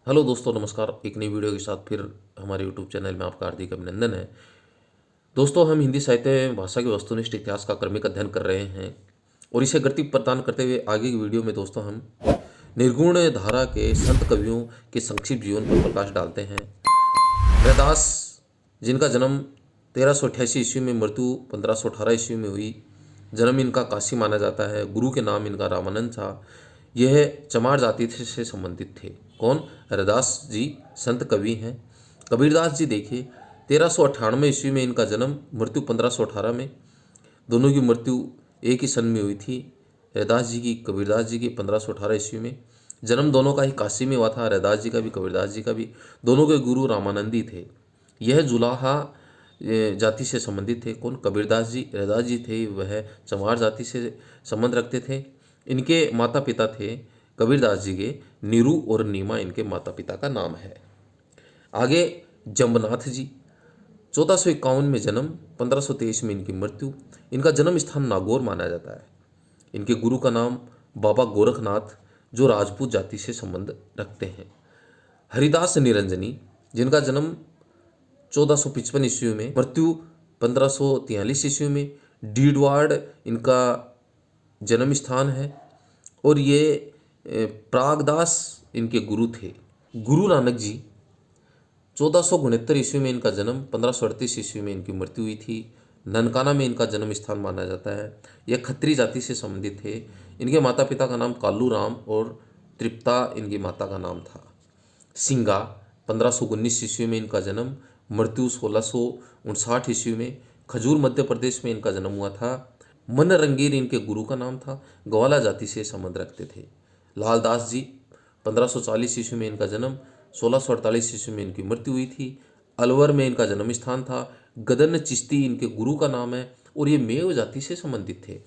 Hello दोस्तों, नमस्कार। एक नई वीडियो के साथ फिर हमारे यूट्यूब चैनल में आपका हार्दिक अभिनंदन है। दोस्तों, हम हिंदी साहित्य में भाषा के वस्तुनिष्ठ इतिहास का क्रमिक अध्ययन कर रहे हैं और इसे गति प्रदान करते हुए आगे की वीडियो में दोस्तों हम निर्गुण धारा के संत कवियों के संक्षिप्त जीवन पर प्रकाश डालते हैं। रैदास, जिनका जन्म 1388 ईस्वी में, मृत्यु 1518 ईस्वी में हुई। जन्म इनका काशी माना जाता है। गुरु के नाम इनका रामानंद था। यह चमार जाति से संबंधित थे। कौन? रैदास जी संत कवि हैं। कबीरदास जी देखिए, 1398 ईस्वी में इनका जन्म, मृत्यु 1518 में। दोनों की मृत्यु एक ही सन में हुई थी। रैदास जी की, कबीरदास जी की 1518 ईस्वी में। जन्म दोनों का ही काशी में हुआ था, रैदास जी का भी कबीरदास जी का भी। दोनों के गुरु रामानंदी थे। यह जुलाहा जाति से संबंधित थे। कौन? कबीरदास जी। रैदास जी थे वह चमार जाति से संबंध रखते थे। इनके माता पिता थे कबीरदास जी के नीरू और नीमा, इनके माता पिता का नाम है। आगे जम्बनाथ जी, 1451 में जन्म, 1523 में इनकी मृत्यु। इनका जन्म स्थान नागौर माना जाता है। इनके गुरु का नाम बाबा गोरखनाथ, जो राजपूत जाति से संबंध रखते हैं। हरिदास निरंजनी, जिनका जन्म 1455 ईस्वी में, मृत्यु 1543 ईस्वी में। डीडवाड़ इनका जन्म स्थान है और ये प्रागदास इनके गुरु थे। गुरु नानक जी, 1469 ईस्वी में इनका जन्म, 1538 ईस्वी में इनकी मृत्यु हुई थी। ननकाना में इनका जन्म स्थान माना जाता है। यह खत्री जाति से संबंधित थे। इनके माता पिता का नाम कालू राम और तृप्ता इनकी माता का नाम था। सिंगा, 1519 ईस्वी में इनका जन्म, मृत्यु 1659 ईस्वी में। खजूर मध्य प्रदेश में इनका जन्म हुआ था। मन रंगीर इनके गुरु का नाम था। ग्वाला जाति से संबंध रखते थे। लालदास जी, 1540 ईस्वी में इनका जन्म, 1648 ईस्वी में इनकी मृत्यु हुई थी। अलवर में इनका जन्म स्थान था। गदन चिश्ती इनके गुरु का नाम है और ये मेव जाति से संबंधित थे।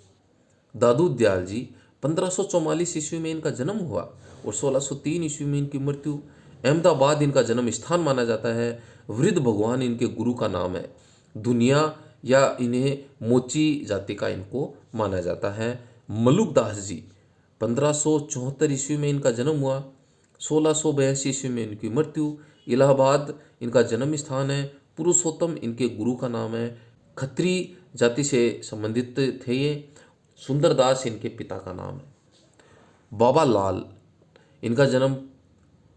दादू दयाल जी, 1544 ईस्वी में इनका जन्म हुआ और 1603 ईस्वी में इनकी मृत्यु। अहमदाबाद इनका जन्म स्थान माना जाता है। वृद्ध भगवान इनके गुरु का नाम है। दुनिया या इन्हें मोची जाति का इनको माना जाता है। मलुकदास जी, 1574 ईस्वी में इनका जन्म हुआ, 1682 ईस्वी में इनकी मृत्यु। इलाहाबाद इनका जन्म स्थान है। पुरुषोत्तम इनके गुरु का नाम है। खत्री जाति से संबंधित थे ये। सुंदरदास इनके पिता का नाम है। बाबा लाल, इनका जन्म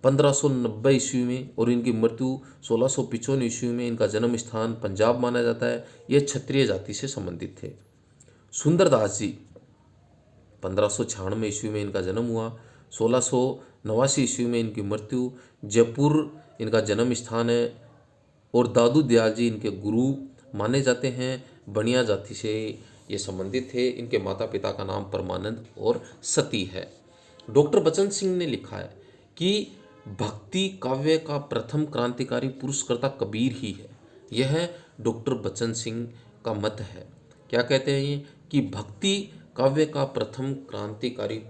1590 ईस्वी में और इनकी मृत्यु 1655 ईस्वी में। इनका जन्म स्थान पंजाब माना जाता है। यह क्षत्रिय जाति से संबंधित थे। सुंदरदास जी, 1596 ईस्वी में इनका जन्म हुआ, 1689 ईस्वी में इनकी मृत्यु। जयपुर इनका जन्म स्थान है और दादू दयाल जी इनके गुरु माने जाते हैं। बनिया जाति से ये संबंधित थे। इनके माता पिता का नाम परमानंद और सती है। डॉक्टर बचन सिंह ने लिखा है कि भक्ति काव्य का प्रथम क्रांतिकारी पुरुषकर्ता कबीर ही है। यह डॉक्टर बचन सिंह का मत है। क्या कहते हैं ये? कि भक्ति काव्य का प्रथम क्रांतिकारी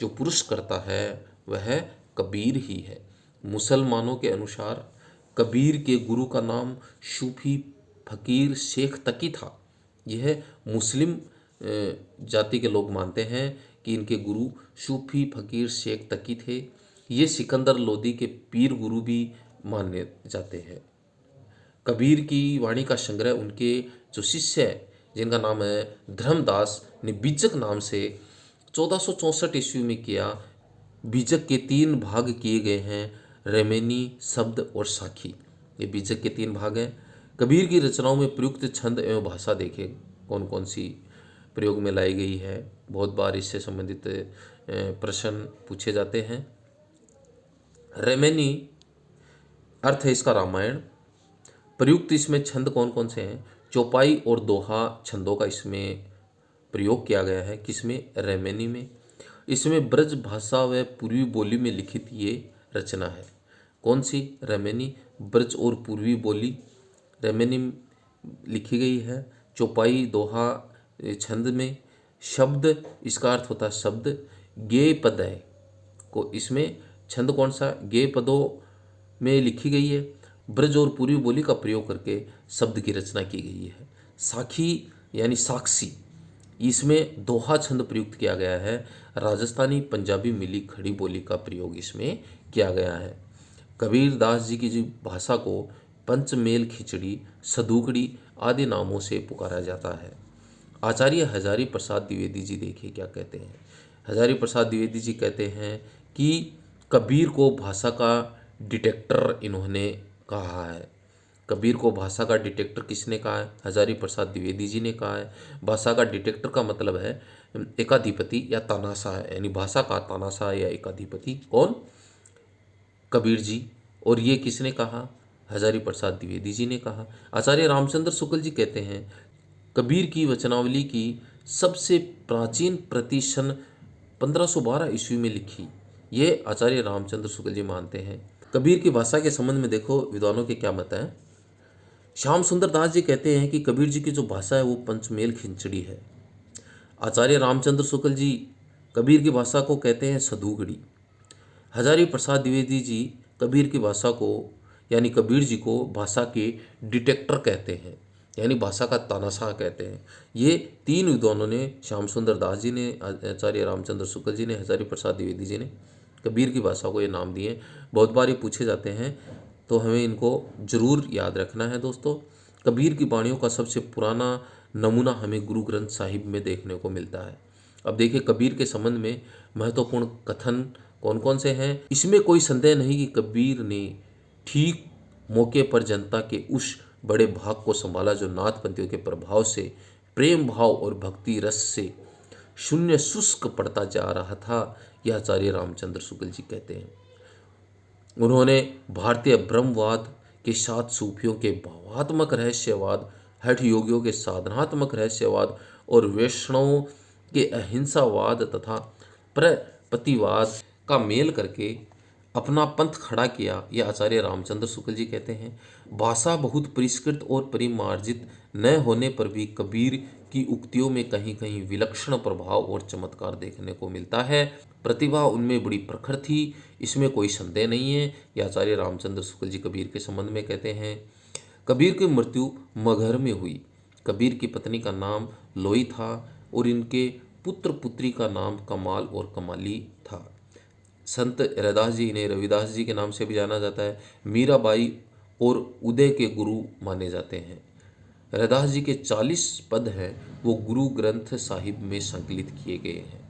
जो पुरुषकर्ता है वह कबीर ही है। मुसलमानों के अनुसार कबीर के गुरु का नाम सूफी फकीर शेख तकी था। यह मुस्लिम जाति के लोग मानते हैं कि इनके गुरु सूफी फकीर शेख तकी थे। ये सिकंदर लोदी के पीर गुरु भी माने जाते हैं। कबीर की वाणी का संग्रह उनके जो शिष्य है, जिनका नाम है धर्मदास ने बीजक नाम से 1464 ईस्वी में किया। बीजक के 3 भाग किए गए हैं, रेमेनी, शब्द और साखी। ये बीजक के 3 भाग हैं। कबीर की रचनाओं में प्रयुक्त छंद एवं भाषा देखें कौन कौन सी प्रयोग में लाई गई है। बहुत बार इससे संबंधित प्रश्न पूछे जाते हैं। रेमेनी अर्थ है इसका रामायण। प्रयुक्त इसमें छंद कौन कौन से हैं? चौपाई और दोहा छंदों का इसमें प्रयोग किया गया है। किसमें? रेमेनी में। इसमें ब्रज भाषा व पूर्वी बोली में लिखित ये रचना है। कौन सी? रेमेनी। ब्रज और पूर्वी बोली रेमेनी लिखी गई है। चौपाई दोहा छंद में। शब्द, इसका अर्थ होता है शब्द। गेय पद है को इसमें छंद कौन सा? गेय पदों में लिखी गई है। ब्रज और पूर्वी बोली का प्रयोग करके शब्द की रचना की गई है। साखी यानी साक्षी, इसमें दोहा छंद प्रयुक्त किया गया है। राजस्थानी पंजाबी मिली खड़ी बोली का प्रयोग इसमें किया गया है। कबीर दास जी की जो भाषा को पंचमेल खिचड़ी, सदुकड़ी आदि नामों से पुकारा जाता है। आचार्य हजारी प्रसाद द्विवेदी जी देखिए क्या कहते हैं। हजारी प्रसाद द्विवेदी जी कहते हैं कि कबीर को भाषा का डिटेक्टर इन्होंने कहा है। कबीर को भाषा का डिटेक्टर किसने कहा है? हजारी प्रसाद द्विवेदी जी ने कहा है। भाषा का डिटेक्टर का मतलब है एकाधिपति या तानाशाह, यानी भाषा का तानाशाह या एकाधिपति कौन? कबीर जी। और ये किसने कहा? हजारी प्रसाद द्विवेदी जी ने कहा। आचार्य रामचंद्र शुक्ल जी कहते हैं कबीर की वचनावली की सबसे प्राचीन प्रति सन 1512 ईस्वी में लिखी, ये आचार्य रामचंद्र शुक्ल जी मानते हैं। कबीर की भाषा के संबंध में देखो विद्वानों के क्या मत है। श्याम सुंदर दास जी कहते हैं कि कबीर जी की जो भाषा है वो पंचमेल खिंचड़ी है। आचार्य रामचंद्र शुक्ल जी कबीर की भाषा को कहते हैं सदुगड़ी। हजारी प्रसाद द्विवेदी जी कबीर की भाषा को यानी कबीर जी को भाषा के डिटेक्टर कहते हैं, यानी भाषा का तानाशाह कहते हैं। ये तीन विद्वानों ने, श्याम सुंदर दास जी ने, आचार्य रामचंद्र शुक्ल जी ने, हजारी प्रसाद द्विवेदी जी ने कबीर की भाषा को ये नाम दिए। बहुत बार ये पूछे जाते हैं तो हमें इनको जरूर याद रखना है। दोस्तों, कबीर की वाणियों का सबसे पुराना नमूना हमें गुरु ग्रंथ साहिब में देखने को मिलता है। अब देखिए कबीर के संबंध में महत्वपूर्ण कथन कौन कौन से हैं। इसमें कोई संदेह नहीं कि कबीर ने ठीक मौके पर जनता के उस बड़े भाग को संभाला जो नाथपंथियों के प्रभाव से, प्रेम भाव और भक्ति रस से शून्य शुष्क पड़ता जा रहा था, यह आचार्य रामचंद्र शुक्ल जी कहते हैं। उन्होंने भारतीय ब्रह्मवाद के साथ सूफियों के भावात्मक रहस्यवाद, हठ योगियों के साधनात्मक रहस्यवाद और वैष्णवों के अहिंसावाद तथा प्रपतिवाद का मेल करके अपना पंथ खड़ा किया, यह आचार्य रामचंद्र शुक्ल जी कहते हैं। भाषा बहुत परिष्कृत और परिमार्जित न होने पर भी कबीर की उक्तियों में कहीं कहीं विलक्षण प्रभाव और चमत्कार देखने को मिलता है। प्रतिभा उनमें बड़ी प्रखर थी, इसमें कोई संदेह नहीं है, यह आचार्य रामचंद्र शुक्ल जी कबीर के संबंध में कहते हैं। कबीर की मृत्यु मगहर में हुई। कबीर की पत्नी का नाम लोई था और इनके पुत्र पुत्री का नाम कमाल और कमाली था। संत रैदास जी, इन्हें रविदास जी के नाम से भी जाना जाता है, मीराबाई और उदय के गुरु माने जाते हैं। रैदास जी के 40 पद हैं वो गुरु ग्रंथ साहिब में संकलित किए गए हैं।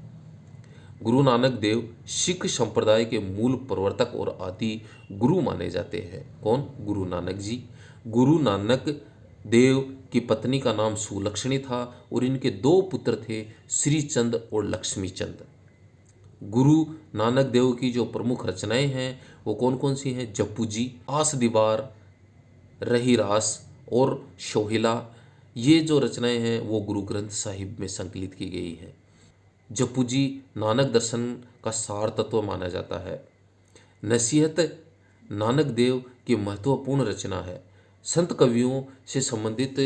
गुरु नानक देव सिख संप्रदाय के मूल प्रवर्तक और आदि गुरु माने जाते हैं। कौन? गुरु नानक जी। गुरु नानक देव की पत्नी का नाम सुलक्षणी था और इनके 2 पुत्र थे, श्री चंद और लक्ष्मी चंद। गुरु नानक देव की जो प्रमुख रचनाएं हैं वो कौन कौन सी हैं? जप्पू जी, आस दीवार, रही रास और शोहिला, ये जो रचनाएं हैं वो गुरु ग्रंथ साहिब में संकलित की गई हैं। जप्पू जी नानक दर्शन का सार तत्व माना जाता है। नसीहत नानक देव की महत्वपूर्ण रचना है। संत कवियों से संबंधित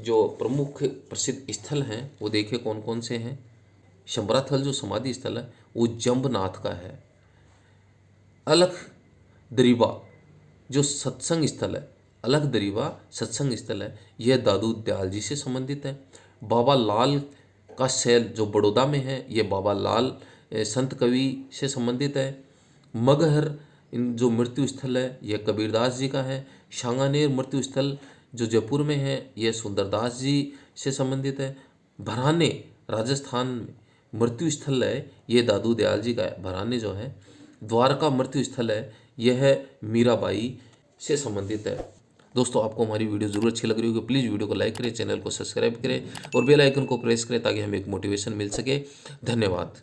जो प्रमुख प्रसिद्ध स्थल हैं वो देखिए कौन कौन से हैं। शंबराथल जो समाधि स्थल है वो जंबनाथ का है। अलख दरीबा जो सत्संग स्थल है, अलख दरीबा सत्संग स्थल है, यह दादू दयाल जी से संबंधित है। बाबा लाल का शैल जो बड़ौदा में है, ये बाबा लाल संत कवि से संबंधित है। मगहर इन जो मृत्यु स्थल है यह कबीरदास जी का है। शांगानेर मृत्यु स्थल जो जयपुर में है यह सुंदरदास जी से संबंधित है। भराने राजस्थान में मृत्यु स्थल है ये दादू दयाल जी का है। भराने जो है द्वारका मृत्यु स्थल है यह मीराबाई से संबंधित है। दोस्तों, आपको हमारी वीडियो जरूर अच्छी लग रही होगी, प्लीज़ वीडियो को लाइक करें, चैनल को सब्सक्राइब करें और बेल आइकन को प्रेस करें ताकि हमें एक मोटिवेशन मिल सके। धन्यवाद।